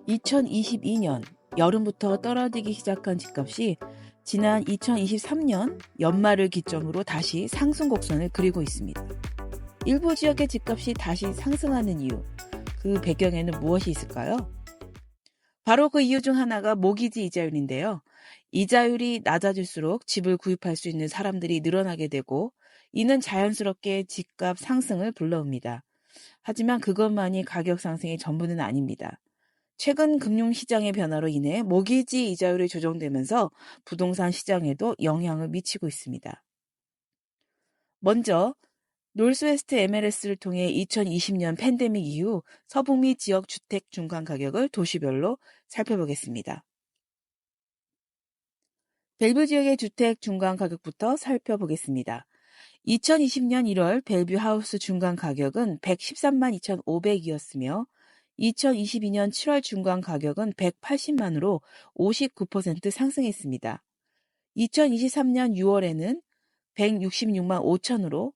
2022년 여름부터 떨어지기 시작한 집값이 지난 2023년 연말을 기점으로 다시 상승 곡선을 그리고 있습니다. 일부 지역의 집값이 다시 상승하는 이유, 그 배경에는 무엇이 있을까요? 바로 그 이유 중 하나가 모기지 이자율인데요. 이자율이 낮아질수록 집을 구입할 수 있는 사람들이 늘어나게 되고, 이는 자연스럽게 집값 상승을 불러옵니다. 하지만 그것만이 가격 상승의 전부는 아닙니다. 최근 금융시장의 변화로 인해 모기지 이자율이 조정되면서 부동산 시장에도 영향을 미치고 있습니다. 먼저 노스웨스트 MLS를 통해 2020년 팬데믹 이후 서북미 지역 주택 중간 가격을 도시별로 살펴보겠습니다. 벨뷰 지역의 주택 중간 가격부터 살펴보겠습니다. 2020년 1월 벨뷰 하우스 중간 가격은 113만 2,500이었으며 2022년 7월 중간 가격은 180만으로 59% 상승했습니다. 2023년 6월에는 166만 5천으로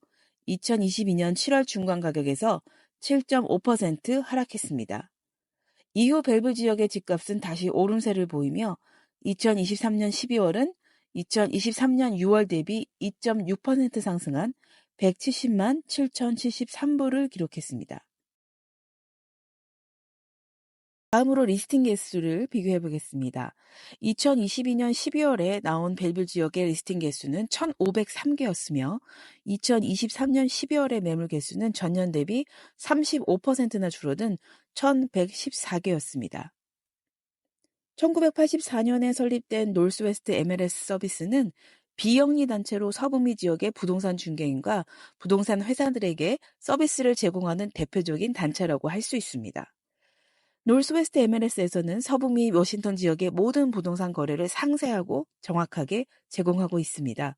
2022년 7월 중간 가격에서 7.5% 하락했습니다. 이후 벨브 지역의 집값은 다시 오름세를 보이며 2023년 12월은 2023년 6월 대비 2.6% 상승한 170만 7,073부를 기록했습니다. 다음으로 리스팅 개수를 비교해 보겠습니다. 2022년 12월에 나온 벨뷰 지역의 리스팅 개수는 1,503개였으며 2023년 12월의 매물 개수는 전년 대비 35%나 줄어든 1,114개였습니다. 1984년에 설립된 노스웨스트 MLS 서비스는 비영리 단체로 서북미 지역의 부동산 중개인과 부동산 회사들에게 서비스를 제공하는 대표적인 단체라고 할 수 있습니다. 노스웨스트 MLS에서는 서북미 워싱턴 지역의 모든 부동산 거래를 상세하고 정확하게 제공하고 있습니다.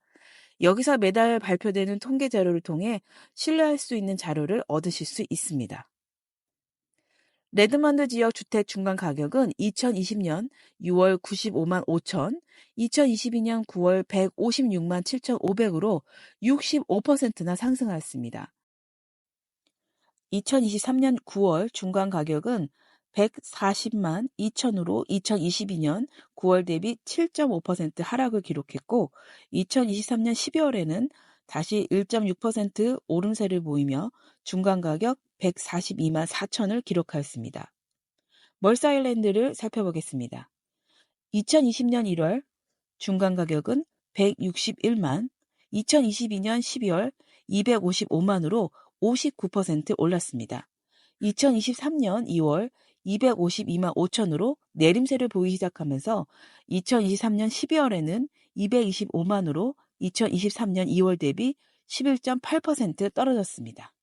여기서 매달 발표되는 통계 자료를 통해 신뢰할 수 있는 자료를 얻으실 수 있습니다. 레드먼드 지역 주택 중간 가격은 2020년 6월 95만 5천, 2022년 9월 156만 7,500으로 65%나 상승하였습니다. 2023년 9월 중간 가격은 140만 2천으로 2022년 9월 대비 7.5% 하락을 기록했고 2023년 12월에는 다시 1.6% 오름세를 보이며 중간 가격 142만 4천을 기록하였습니다. 멀스아일랜드를 살펴보겠습니다. 2020년 1월 중간 가격은 161만, 2022년 12월 255만으로 59% 올랐습니다. 2023년 2월 252만 5천으로 내림세를 보이기 시작하면서 2023년 12월에는 225만으로 2023년 2월 대비 11.8% 떨어졌습니다.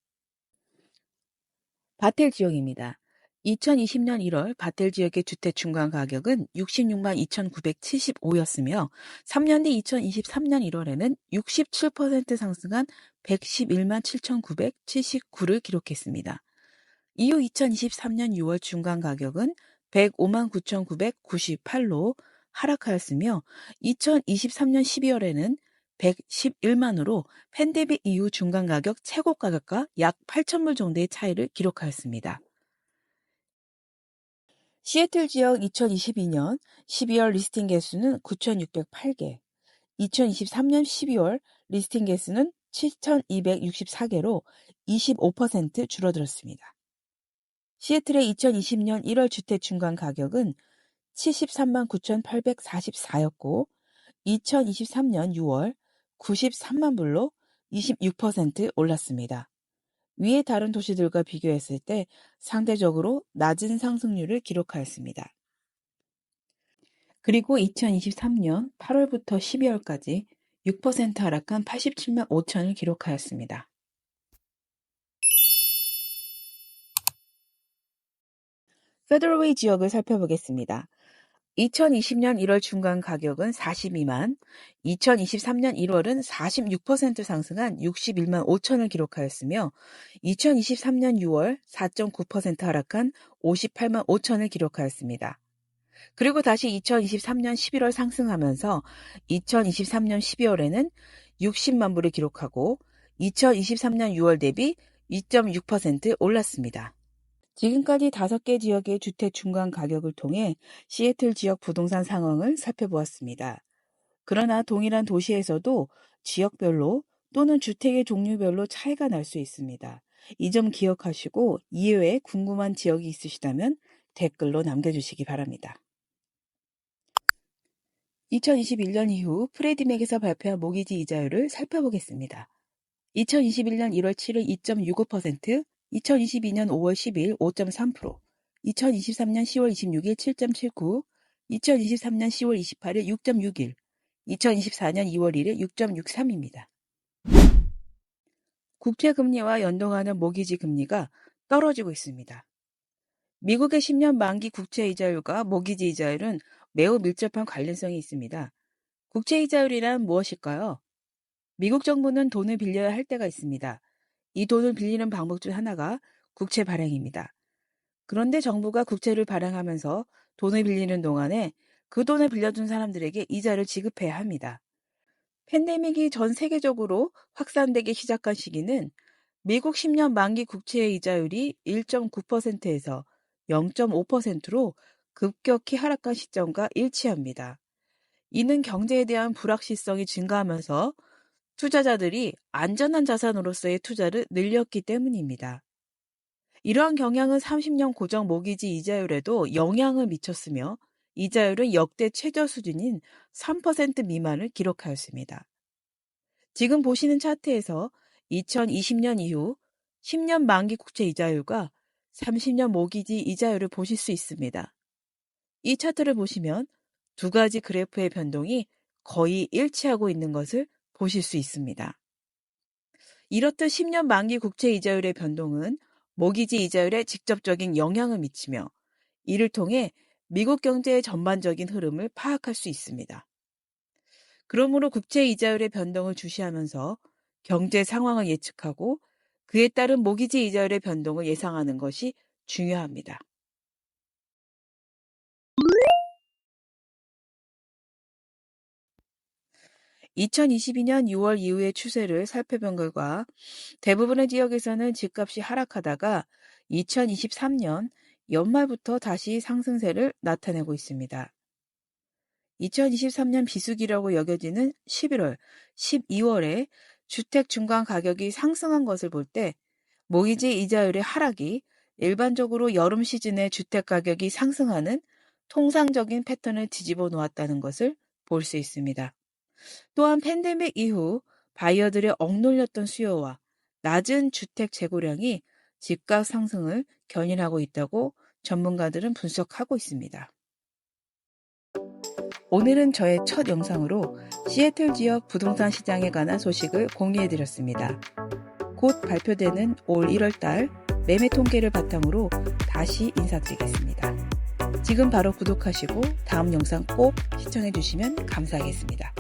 바텔 지역입니다. 2020년 1월 바텔 지역의 주택 중간 가격은 66만 2,975였으며 3년 뒤 2023년 1월에는 67% 상승한 111만 7,979를 기록했습니다. 이후 2023년 6월 중간 가격은 105만 9,998로 하락하였으며 2023년 12월에는 111만으로 팬데믹 이후 중간 가격 최고 가격과 약 8,000불 정도의 차이를 기록하였습니다. 시애틀 지역 2022년 12월 리스팅 개수는 9,608개, 2023년 12월 리스팅 개수는 7,264개로 25% 줄어들었습니다. 시애틀의 2020년 1월 주택 중간 가격은 73만 9,844였고 2023년 6월 93만 불로 26% 올랐습니다. 위의 다른 도시들과 비교했을 때 상대적으로 낮은 상승률을 기록하였습니다. 그리고 2023년 8월부터 12월까지 6% 하락한 87만 5천을 기록하였습니다. 페더럴웨이 지역을 살펴보겠습니다. 2020년 1월 중간 가격은 42만, 2023년 1월은 46% 상승한 61만 5천을 기록하였으며 2023년 6월 4.9% 하락한 58만 5천을 기록하였습니다. 그리고 다시 2023년 11월 상승하면서 2023년 12월에는 60만 불을 기록하고 2023년 6월 대비 2.6% 올랐습니다. 지금까지 5개 지역의 주택 중간 가격을 통해 시애틀 지역 부동산 상황을 살펴보았습니다. 그러나 동일한 도시에서도 지역별로 또는 주택의 종류별로 차이가 날 수 있습니다. 이 점 기억하시고 이외에 궁금한 지역이 있으시다면 댓글로 남겨주시기 바랍니다. 2021년 이후 프레디맥에서 발표한 모기지 이자율을 살펴보겠습니다. 2021년 1월 7일 2.65%, 2022년 5월 10일 5.3%, 2023년 10월 26일 7.79%, 2023년 10월 28일 6.61%, 2024년 2월 1일 6.63입니다. 국채금리와 연동하는 모기지 금리가 떨어지고 있습니다. 미국의 10년 만기 국채이자율과 모기지 이자율은 매우 밀접한 관련성이 있습니다. 국채이자율이란 무엇일까요? 미국 정부는 돈을 빌려야 할 때가 있습니다. 이 돈을 빌리는 방법 중 하나가 국채 발행입니다. 그런데 정부가 국채를 발행하면서 돈을 빌리는 동안에 그 돈을 빌려준 사람들에게 이자를 지급해야 합니다. 팬데믹이 전 세계적으로 확산되기 시작한 시기는 미국 10년 만기 국채의 이자율이 1.9%에서 0.5%로 급격히 하락한 시점과 일치합니다. 이는 경제에 대한 불확실성이 증가하면서 투자자들이 안전한 자산으로서의 투자를 늘렸기 때문입니다. 이러한 경향은 30년 고정 모기지 이자율에도 영향을 미쳤으며 이자율은 역대 최저 수준인 3% 미만을 기록하였습니다. 지금 보시는 차트에서 2020년 이후 10년 만기 국채 이자율과 30년 모기지 이자율을 보실 수 있습니다. 이 차트를 보시면 두 가지 그래프의 변동이 거의 일치하고 있는 것을 보실 수 있습니다. 이렇듯 10년 만기 국채 이자율의 변동은 모기지 이자율에 직접적인 영향을 미치며 이를 통해 미국 경제의 전반적인 흐름을 파악할 수 있습니다. 그러므로 국채 이자율의 변동을 주시하면서 경제 상황을 예측하고 그에 따른 모기지 이자율의 변동을 예상하는 것이 중요합니다. (2022년 6월) 이후의 추세를 살펴본 결과 대부분의 지역에서는 집값이 하락하다가 2023년 연말부터 다시 상승세를 나타내고 있습니다. 2023년 비수기라고 여겨지는 11월, 12월에 주택 중간 가격이 상승한 것을 볼 때 모기지 이자율의 하락이 일반적으로 여름 시즌에 주택 가격이 상승하는 통상적인 패턴을 뒤집어 놓았다는 것을 볼 수 있습니다. 또한 팬데믹 이후 바이어들의 억눌렸던 수요와 낮은 주택 재고량이 집값 상승을 견인하고 있다고 전문가들은 분석하고 있습니다. 오늘은 저의 첫 영상으로 시애틀 지역 부동산 시장에 관한 소식을 공유해드렸습니다. 곧 발표되는 올 1월달 매매 통계를 바탕으로 다시 인사드리겠습니다. 지금 바로 구독하시고 다음 영상 꼭 시청해주시면 감사하겠습니다.